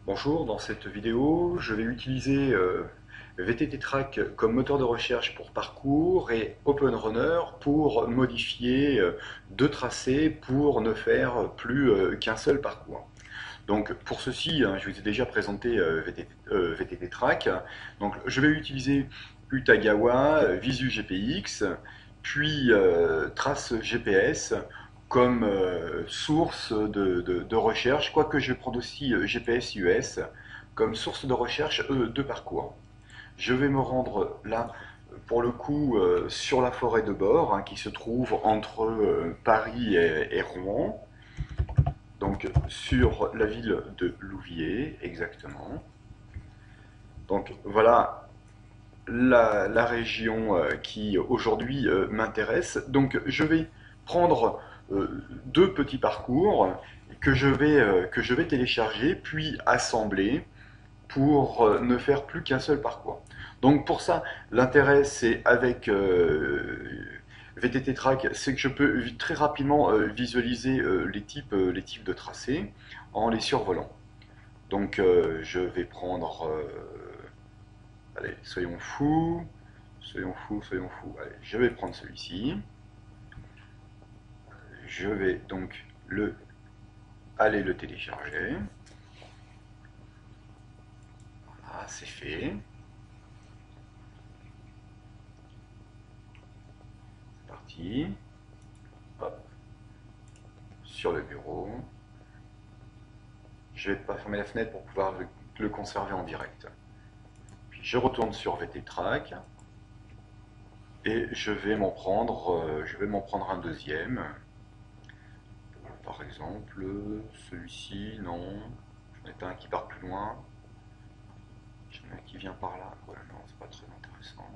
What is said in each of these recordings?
Bonjour, dans cette vidéo, je vais utiliser VTT Track comme moteur de recherche pour parcours et OpenRunner pour modifier deux tracés pour ne faire plus qu'un seul parcours. Donc pour ceci, je vous ai déjà présenté VTT Track. Donc je vais utiliser Utagawa, Visu GPX, puis Trace GPS comme source de recherche, quoique je vais prendre aussi GPS US comme source de recherche de parcours. Je vais me rendre là, pour le coup, sur la forêt de Bord, qui se trouve entre Paris et Rouen, donc sur la ville de Louviers, exactement. Donc voilà la région qui aujourd'hui m'intéresse. Donc je vais prendre deux petits parcours que je vais télécharger puis assembler pour ne faire plus qu'un seul parcours. Donc pour ça, l'intérêt c'est avec VTT Track, c'est que je peux très rapidement visualiser les types de tracés en les survolant. Donc je vais prendre, allez, soyons fous, soyons fous, soyons fous. Allez, je vais prendre celui-ci. Je vais donc aller le télécharger. Voilà, c'est fait. C'est parti. Hop, sur le bureau. Je vais pas fermer la fenêtre pour pouvoir le conserver en direct. Puis je retourne sur VT Track et je vais m'en prendre un deuxième. Par exemple, celui-ci, non. J'en ai un qui part plus loin. J'en ai un qui vient par là. Ouais, non, c'est pas très intéressant.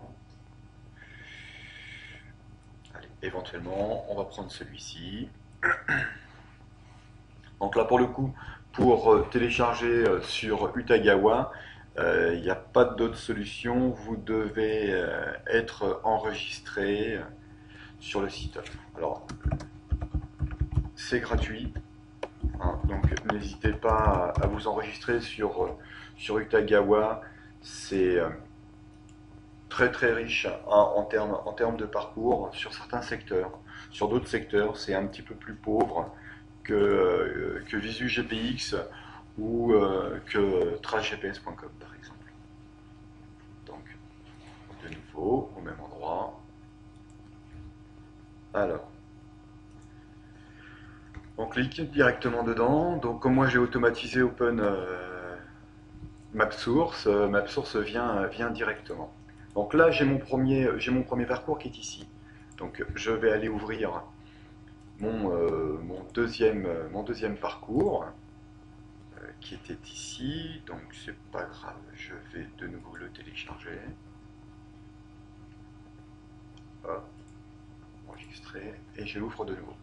Allez, éventuellement, on va prendre celui-ci. Donc là, pour le coup, pour télécharger sur Utagawa, il n'y a pas d'autre solution. Vous devez être enregistré sur le site. Alors, c'est gratuit, hein, donc n'hésitez pas à vous enregistrer sur Utagawa. C'est très très riche, hein, en termes de parcours sur certains secteurs. Sur d'autres secteurs, c'est un petit peu plus pauvre que Visu GPX ou que tracegps.com par exemple. Donc, de nouveau, au même endroit. Alors, on clique directement dedans. Donc, comme moi j'ai automatisé Open MapSource, MapSource vient directement. Donc là, j'ai mon premier parcours qui est ici. Donc, je vais aller ouvrir mon deuxième parcours qui était ici. Donc, c'est pas grave, je vais de nouveau le télécharger. Hop, enregistrer et je l'ouvre de nouveau.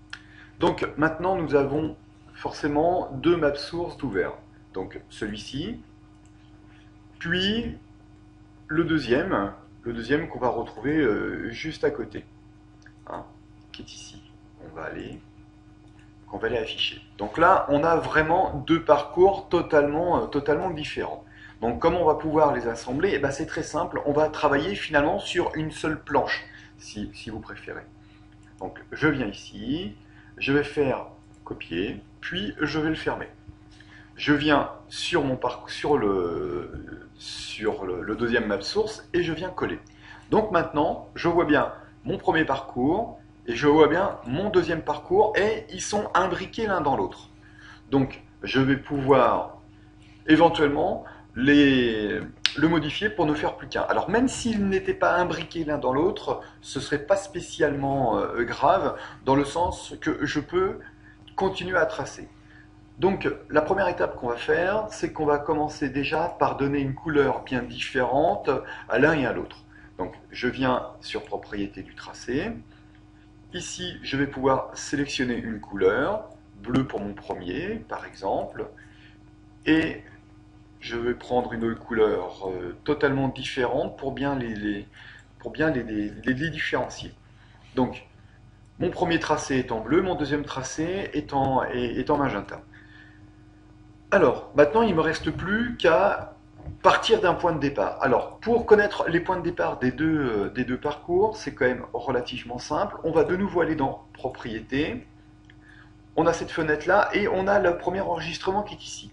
Donc maintenant nous avons forcément deux maps sources ouverts. Donc celui-ci, puis le deuxième qu'on va retrouver juste à côté, hein, qui est ici. Qu'on va aller afficher. Donc là, on a vraiment deux parcours totalement différents. Donc comment on va pouvoir les assembler? Eh ben, c'est très simple, on va travailler finalement sur une seule planche, si vous préférez. Donc je viens ici, je vais faire copier, puis je vais le fermer. Je viens sur le deuxième map source et je viens coller. Donc maintenant, je vois bien mon premier parcours et je vois bien mon deuxième parcours et ils sont imbriqués l'un dans l'autre. Donc je vais pouvoir éventuellement le modifier pour ne faire plus qu'un. Alors même s'ils n'étaient pas imbriqués l'un dans l'autre, ce ne serait pas spécialement grave, dans le sens que je peux continuer à tracer. Donc la première étape qu'on va faire, c'est qu'on va commencer déjà par donner une couleur bien différente à l'un et à l'autre. Donc je viens sur propriété du tracé. Ici, je vais pouvoir sélectionner une couleur, bleu pour mon premier par exemple, et je vais prendre une couleur totalement différente pour bien les différencier. Donc, mon premier tracé est en bleu, mon deuxième tracé est en magenta. Alors, maintenant, il ne me reste plus qu'à partir d'un point de départ. Alors, pour connaître les points de départ des deux parcours, c'est quand même relativement simple. On va de nouveau aller dans Propriétés. On a cette fenêtre-là et on a le premier enregistrement qui est ici.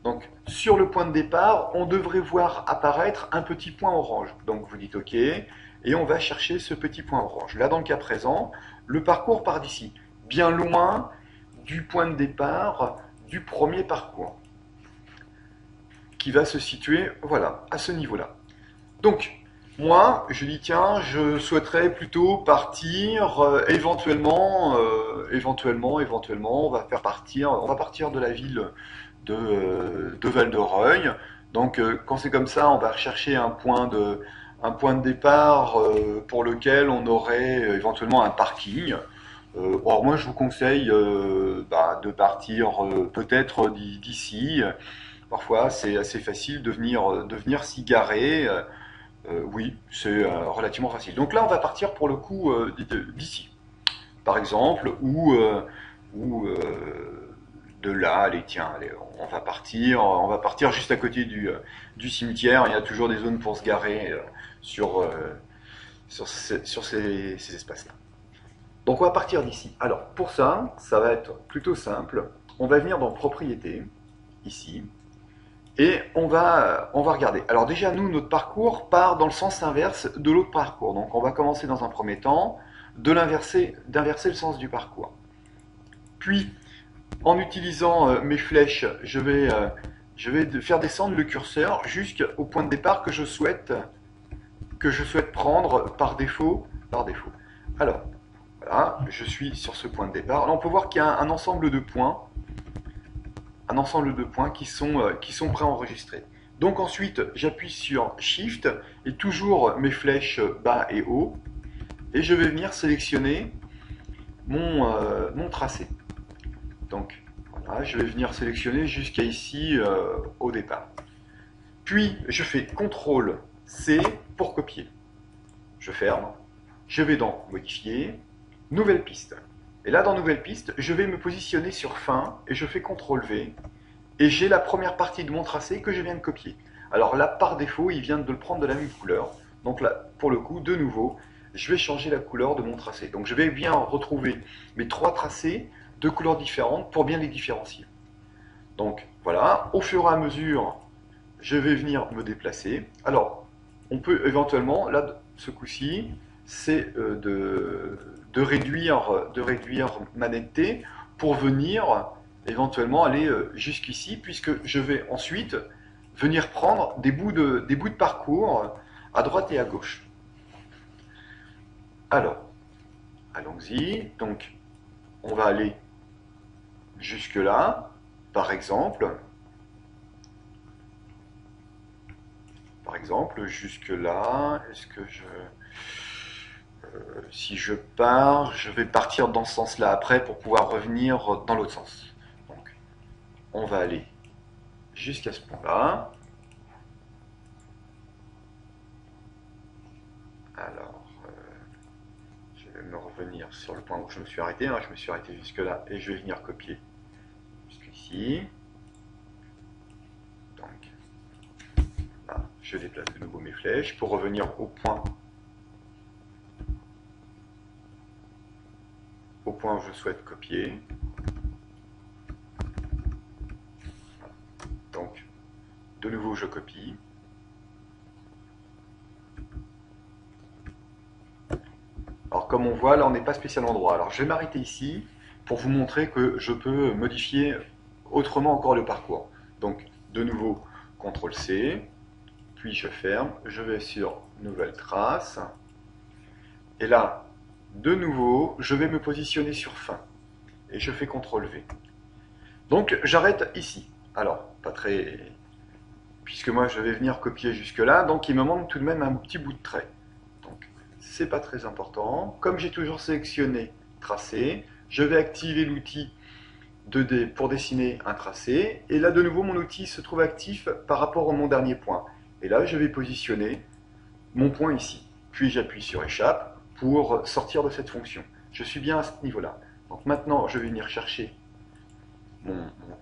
Donc, sur le point de départ, on devrait voir apparaître un petit point orange. Donc, vous dites OK, et on va chercher ce petit point orange. Là, dans le cas présent, le parcours part d'ici, bien loin du point de départ du premier parcours, qui va se situer, voilà, à ce niveau-là. Donc, moi, je dis, tiens, je souhaiterais plutôt partir, éventuellement, on va partir de la ville de Val-de-Reuil. Donc, quand c'est comme ça, on va rechercher un point de départ pour lequel on aurait éventuellement un parking. Or, moi, je vous conseille de partir peut-être d'ici. Parfois, c'est assez facile de venir s'y garer. Oui, c'est relativement facile. Donc là, on va partir pour le coup d'ici, par exemple, ou de là. Allez, tiens, allez, on va partir juste à côté du cimetière. Il y a toujours des zones pour se garer sur, sur ces espaces-là. Donc on va partir d'ici. Alors pour ça, ça va être plutôt simple. On va venir dans Propriétés, ici, et on va regarder. Alors déjà, nous, notre parcours part dans le sens inverse de l'autre parcours. Donc on va commencer dans un premier temps d'inverser le sens du parcours. Puis, en utilisant mes flèches, je vais faire descendre le curseur jusqu'au point de départ que je souhaite prendre par défaut. Alors, voilà, je suis sur ce point de départ. Là, on peut voir qu'il y a un ensemble de points qui sont préenregistrés. Donc ensuite, j'appuie sur Shift et toujours mes flèches bas et haut, et je vais venir sélectionner mon tracé. Donc voilà, je vais venir sélectionner jusqu'à ici au départ. Puis je fais CTRL C pour copier. Je ferme, je vais dans Modifier, Nouvelle piste. Et là, dans Nouvelle piste, je vais me positionner sur Fin et je fais CTRL V. Et j'ai la première partie de mon tracé que je viens de copier. Alors là, par défaut, il vient de le prendre de la même couleur. Donc là, pour le coup, de nouveau, je vais changer la couleur de mon tracé. Donc je vais bien retrouver mes trois tracés de couleurs différentes pour bien les différencier. Donc voilà, au fur et à mesure, je vais venir me déplacer. Alors, on peut éventuellement, là, ce coup-ci, c'est de réduire ma netteté pour venir éventuellement aller jusqu'ici, puisque je vais ensuite venir prendre des bouts de parcours à droite et à gauche. Alors, allons-y. Donc, on va aller jusque là, par exemple. Jusque là, est-ce que si je pars, je vais partir dans ce sens-là après pour pouvoir revenir dans l'autre sens. Donc, on va aller jusqu'à ce point-là. Alors, je vais me revenir sur le point où je me suis arrêté. Je me suis arrêté jusque-là et je vais venir copier jusqu'ici. Donc, là, je déplace de nouveau mes flèches pour revenir au point où je souhaite copier. Donc, de nouveau, je copie. Alors, comme on voit, là, on n'est pas spécialement droit. Alors, je vais m'arrêter ici pour vous montrer que je peux modifier autrement encore le parcours. Donc, de nouveau, CTRL-C, puis je ferme, je vais sur Nouvelle trace, et là, de nouveau, je vais me positionner sur Fin, et je fais CTRL-V. Donc, j'arrête ici. Alors, pas très... Puisque moi, je vais venir copier jusque-là, donc il me manque tout de même un petit bout de trait. Donc, c'est pas très important. Comme j'ai toujours sélectionné Tracé, je vais activer l'outil 2D pour dessiner un tracé, et là, de nouveau, mon outil se trouve actif par rapport à mon dernier point. Et là, je vais positionner mon point ici. Puis, j'appuie sur Échappe pour sortir de cette fonction. Je suis bien à ce niveau-là. Donc maintenant, je vais venir chercher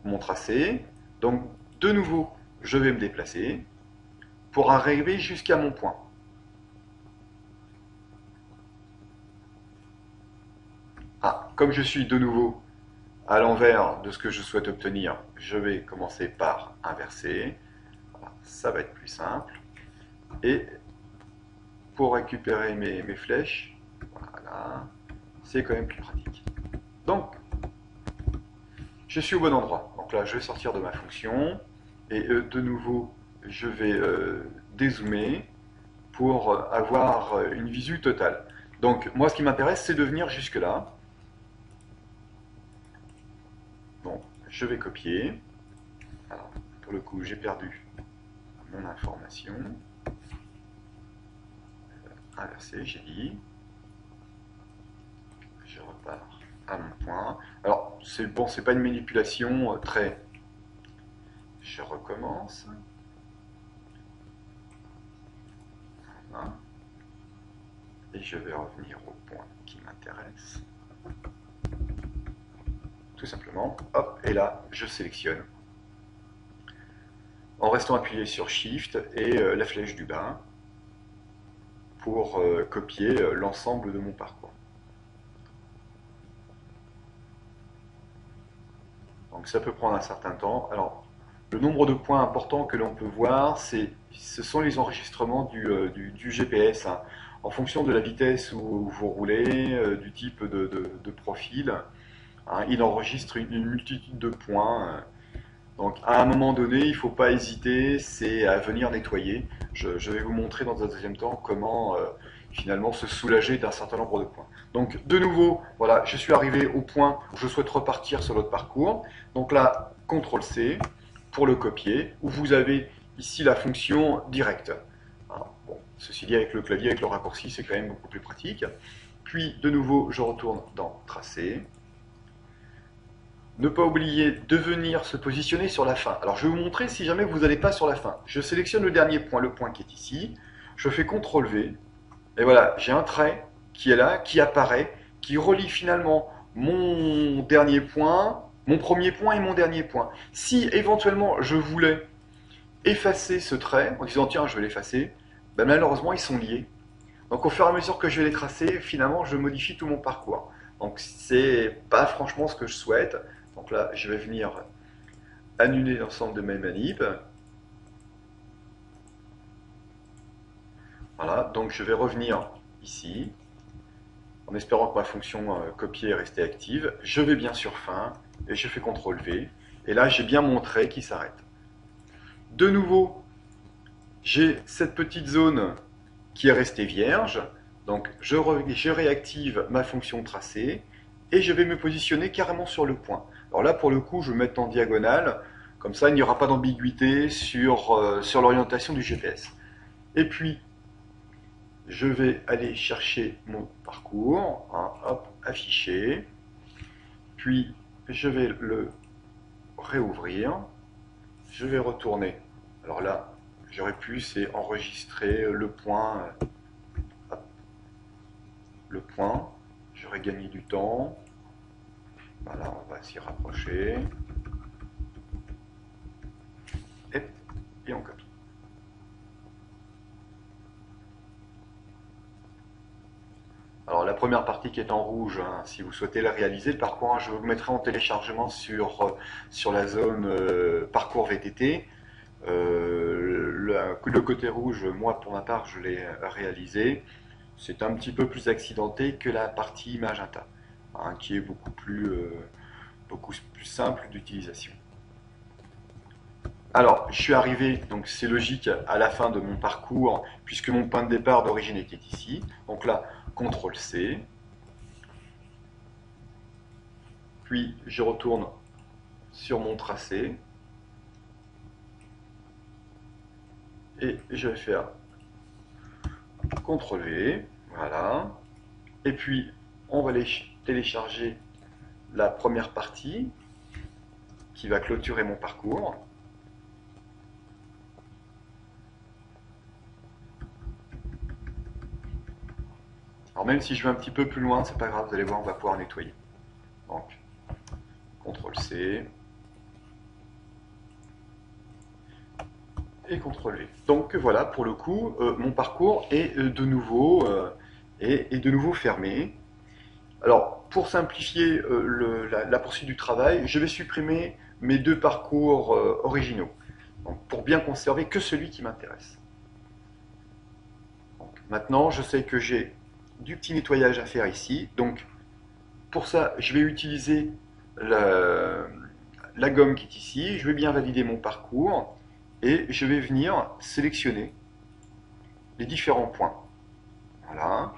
mon tracé. Donc, de nouveau, je vais me déplacer pour arriver jusqu'à mon point. Ah, comme je suis de nouveau à l'envers de ce que je souhaite obtenir, je vais commencer par inverser. Voilà, ça va être plus simple. Et pour récupérer mes flèches, voilà, c'est quand même plus pratique. Donc, je suis au bon endroit. Donc là, je vais sortir de ma fonction. Et de nouveau, je vais dézoomer pour avoir une visu totale. Donc, moi, ce qui m'intéresse, c'est de venir jusque là. Bon, je vais copier. Alors, pour le coup, j'ai perdu mon information. Inverser, j'ai dit. Je repars à mon point. Alors, c'est bon, c'est pas une manipulation très... Je recommence. Voilà. Et je vais revenir au point qui m'intéresse. Tout simplement. Hop, et là, je sélectionne. En restant appuyé sur Shift et la flèche du bas pour copier l'ensemble de mon parcours. Donc ça peut prendre un certain temps. Alors, le nombre de points importants que l'on peut voir, ce sont les enregistrements du GPS. Hein. En fonction de la vitesse où vous roulez, du type de profil, hein, il enregistre une multitude de points. Donc à un moment donné, il ne faut pas hésiter, c'est à venir nettoyer. Je vais vous montrer dans un deuxième temps comment finalement se soulager d'un certain nombre de points. Donc de nouveau, voilà, je suis arrivé au point où je souhaite repartir sur l'autre parcours. Donc là, CTRL-C pour le copier, où vous avez ici la fonction directe. Alors, bon, ceci dit, avec le clavier, avec le raccourci, c'est quand même beaucoup plus pratique. Puis de nouveau, je retourne dans Tracer. Ne pas oublier de venir se positionner sur la fin. Alors je vais vous montrer si jamais vous n'allez pas sur la fin. Je sélectionne le dernier point, le point qui est ici. Je fais CTRL-V. Et voilà, j'ai un trait qui est là, qui apparaît, qui relie finalement mon dernier point, mon premier point et mon dernier point. Si éventuellement je voulais effacer ce trait, en disant tiens je vais l'effacer, ben malheureusement ils sont liés. Donc au fur et à mesure que je vais les tracer, finalement je modifie tout mon parcours. Donc c'est pas franchement ce que je souhaite. Donc là, je vais venir annuler l'ensemble de mes manips. Voilà, donc je vais revenir ici, en espérant que ma fonction copier est restée active. Je vais bien sur fin, et je fais CTRL-V. Et là, j'ai bien mon trait qui s'arrête. De nouveau, j'ai cette petite zone qui est restée vierge. Donc je réactive ma fonction tracée, et je vais me positionner carrément sur le point. Alors là, pour le coup, je vais me mettre en diagonale, comme ça il n'y aura pas d'ambiguïté sur l'orientation du GPS. Et puis, je vais aller chercher mon parcours, hein, hop, afficher, puis je vais le réouvrir, je vais retourner. Alors là, j'aurais pu, c'est enregistrer le point, hop, le point, j'aurais gagné du temps. Voilà, on va s'y rapprocher. Et on copie. Alors la première partie qui est en rouge, hein, si vous souhaitez la réaliser, le parcours, hein, je vous mettrai en téléchargement sur la zone parcours VTT. Le côté rouge, moi pour ma part, je l'ai réalisé. C'est un petit peu plus accidenté que la partie magenta, hein, qui est beaucoup plus simple d'utilisation. Alors, je suis arrivé, donc c'est logique, à la fin de mon parcours, puisque mon point de départ d'origine était ici. Donc là, CTRL-C. Puis, je retourne sur mon tracé. Et je vais faire CTRL-V. Voilà. Et puis, on va aller télécharger la première partie qui va clôturer mon parcours. Alors même si je vais un petit peu plus loin, c'est pas grave, vous allez voir, on va pouvoir nettoyer. Donc, CTRL-C. et CTRL-V. Donc voilà, pour le coup, mon parcours est de nouveau fermé. Alors, pour simplifier la poursuite du travail, je vais supprimer mes deux parcours originaux, donc, pour bien conserver que celui qui m'intéresse. Maintenant, je sais que j'ai du petit nettoyage à faire ici. Donc, pour ça, je vais utiliser la gomme qui est ici. Je vais bien valider mon parcours et je vais venir sélectionner les différents points. Voilà.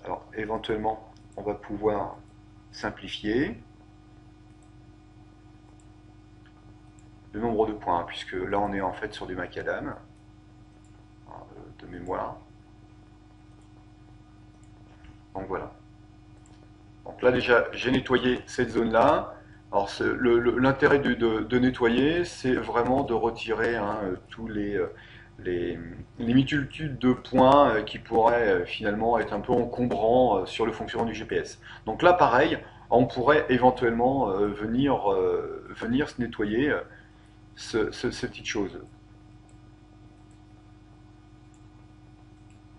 Alors, éventuellement, on va pouvoir simplifier le nombre de points, puisque là, on est en fait sur du macadam de mémoire. Donc voilà. Donc là déjà, j'ai nettoyé cette zone-là. Alors l'intérêt de nettoyer, c'est vraiment de retirer tous les multitudes de points qui pourraient finalement être un peu encombrants sur le fonctionnement du GPS. Donc là, pareil, on pourrait éventuellement venir se nettoyer ces petites choses.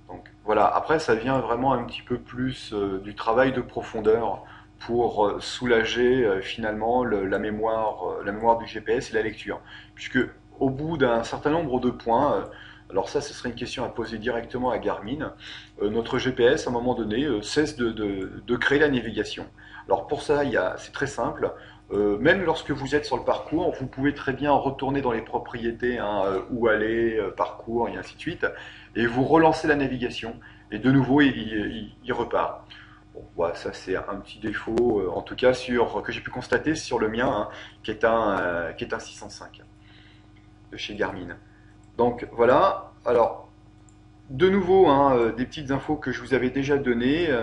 Donc voilà, après ça vient vraiment un petit peu plus du travail de profondeur pour soulager finalement la mémoire du GPS et la lecture. Puisque au bout d'un certain nombre de points, alors ça ce serait une question à poser directement à Garmin, notre GPS à un moment donné cesse de créer la navigation. Alors pour ça, c'est très simple. Même lorsque vous êtes sur le parcours, vous pouvez très bien retourner dans les propriétés, où aller, parcours et ainsi de suite, et vous relancez la navigation, et de nouveau il repart. Bon, voilà, ça c'est un petit défaut, en tout cas que j'ai pu constater sur le mien, qui est un 605 de chez Garmin. Donc voilà, alors de nouveau, des petites infos que je vous avais déjà données.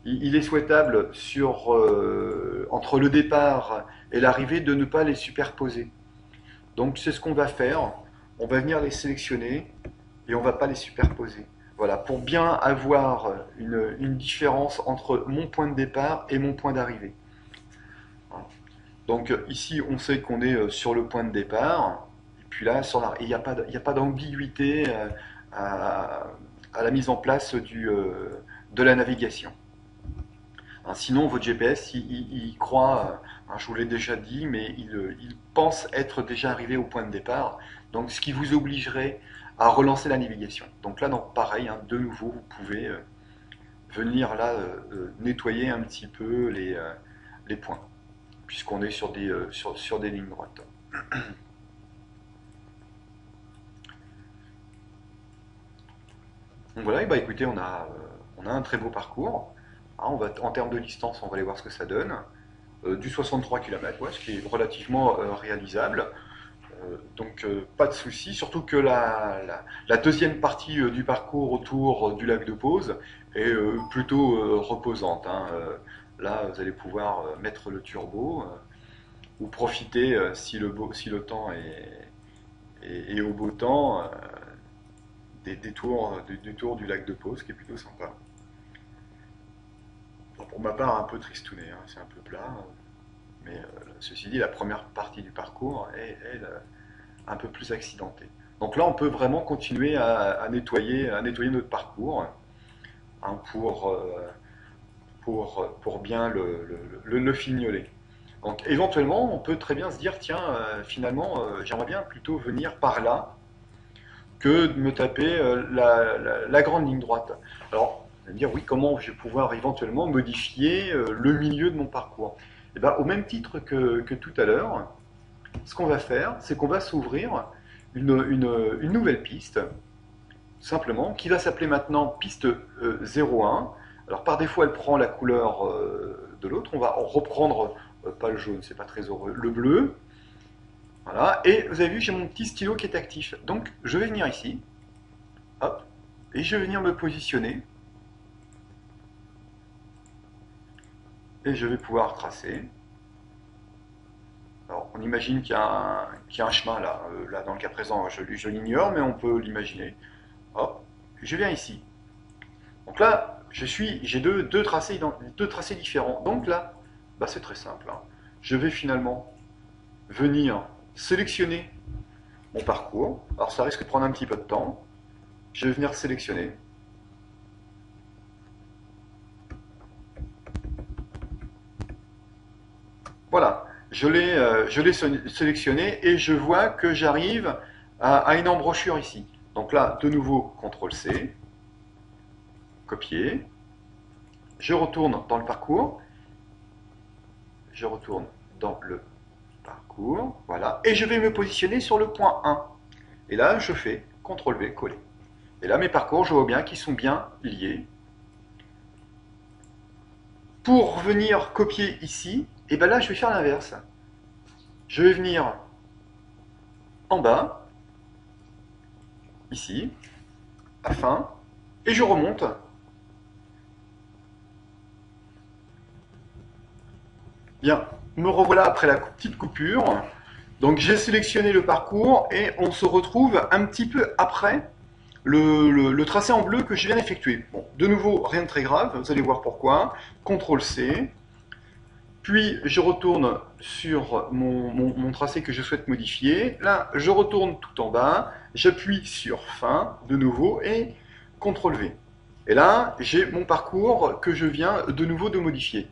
Il est souhaitable entre le départ et l'arrivée de ne pas les superposer. Donc c'est ce qu'on va faire. On va venir les sélectionner et on ne va pas les superposer. Voilà, pour bien avoir une différence entre mon point de départ et mon point d'arrivée. Donc ici, on sait qu'on est sur le point de départ. Et puis là, il n'y a pas d'ambiguïté à la mise en place de la navigation. Sinon, votre GPS, il croit, je vous l'ai déjà dit, mais il pense être déjà arrivé au point de départ, donc ce qui vous obligerait à relancer la navigation. Donc là, pareil, de nouveau, vous pouvez venir là nettoyer un petit peu les points, puisqu'on est sur des lignes droites. Donc voilà, et bah écoutez, on a un très beau parcours. En termes de distance, on va aller voir ce que ça donne. Du 63 km, ouais, ce qui est relativement réalisable. Donc pas de souci, surtout que la deuxième partie du parcours autour du lac de Pose est plutôt reposante. Là, vous allez pouvoir mettre le turbo ou profiter, si le temps est au beau temps, des tours du lac de Pose, qui est plutôt sympa. Pour ma part, un peu tristouné, c'est un peu plat. Mais ceci dit, la première partie du parcours est un peu plus accidentée. Donc là, on peut vraiment continuer à nettoyer notre parcours, pour bien le fignoler. Donc éventuellement, on peut très bien se dire, tiens, finalement, j'aimerais bien plutôt venir par là que de me taper la grande ligne droite. Alors, vous allez me dire, oui, comment je vais pouvoir éventuellement modifier le milieu de mon parcours? Et bien, au même titre que tout à l'heure, ce qu'on va faire, c'est qu'on va s'ouvrir une nouvelle piste, simplement, qui va s'appeler maintenant piste 01. Alors par défaut, elle prend la couleur de l'autre. On va reprendre, pas le jaune, c'est pas très heureux, le bleu. Voilà, et vous avez vu, j'ai mon petit stylo qui est actif. Donc je vais venir ici, hop, et je vais venir me positionner. Et je vais pouvoir tracer. Alors, on imagine qu'il y a un chemin là. Là, dans le cas présent, je l'ignore, mais on peut l'imaginer. Hop, je viens ici. Donc là, j'ai deux tracés différents. Donc là, bah, c'est très simple. Je vais finalement venir sélectionner mon parcours. Alors ça risque de prendre un petit peu de temps. Je vais venir sélectionner. Voilà, je l'ai sélectionné et je vois que j'arrive à une embouchure ici. Donc là, de nouveau, CTRL-C, copier. Je retourne dans le parcours. Je retourne dans le parcours, voilà. Et je vais me positionner sur le point 1. Et là, je fais CTRL-V, coller. Et là, mes parcours, je vois bien qu'ils sont bien liés. Pour venir copier ici, et bien là, je vais faire l'inverse. Je vais venir en bas, ici, à fin, et je remonte. Bien, me revoilà après la petite coupure. Donc j'ai sélectionné le parcours et on se retrouve un petit peu après le tracé en bleu que je viens d'effectuer. Bon, de nouveau, rien de très grave, vous allez voir pourquoi. CTRL-C. Puis je retourne sur mon tracé que je souhaite modifier. Là, je retourne tout en bas, j'appuie sur fin de nouveau et CTRL-V. Et là, j'ai mon parcours que je viens de nouveau de modifier.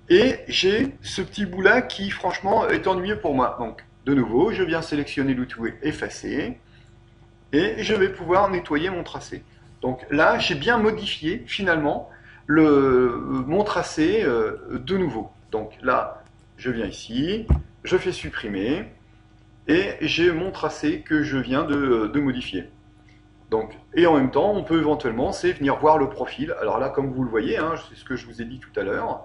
Et j'ai ce petit bout là qui franchement est ennuyeux pour moi. Donc de nouveau, je viens sélectionner l'outil effacer et je vais pouvoir nettoyer mon tracé. Donc là, j'ai bien modifié finalement mon tracé de nouveau. Donc là, je viens ici, je fais supprimer et j'ai mon tracé que je viens de modifier. Donc, et en même temps, on peut éventuellement venir voir le profil. Alors là, comme vous le voyez, hein, c'est ce que je vous ai dit tout à l'heure,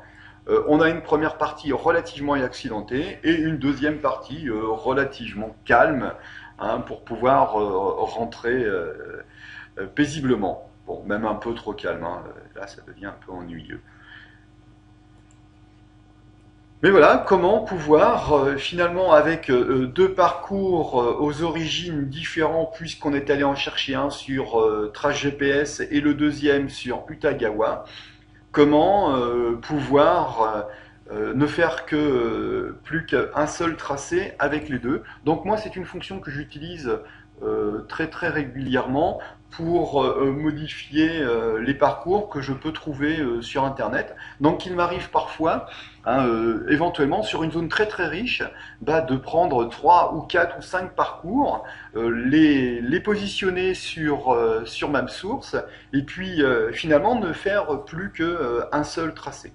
on a une première partie relativement accidentée et une deuxième partie relativement calme, hein, pour pouvoir rentrer paisiblement. Bon, même un peu trop calme, hein, là ça devient un peu ennuyeux. Mais voilà, comment pouvoir finalement avec deux parcours aux origines différents, puisqu'on est allé en chercher un sur Trace GPS et le deuxième sur Utagawa, comment pouvoir ne faire que plus qu'un seul tracé avec les deux. Donc moi c'est une fonction que j'utilise très très régulièrement pour modifier les parcours que je peux trouver sur internet. Donc il m'arrive parfois, hein, éventuellement sur une zone très très riche, de prendre 3 ou 4 ou 5 parcours, les positionner sur MapSource et puis finalement ne faire plus qu'un seul tracé.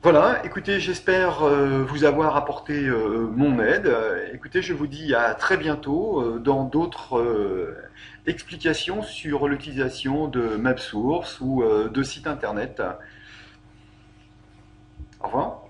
Voilà, écoutez, j'espère vous avoir apporté mon aide. Écoutez, je vous dis à très bientôt dans d'autres explications sur l'utilisation de MapSource ou de sites internet. Au revoir.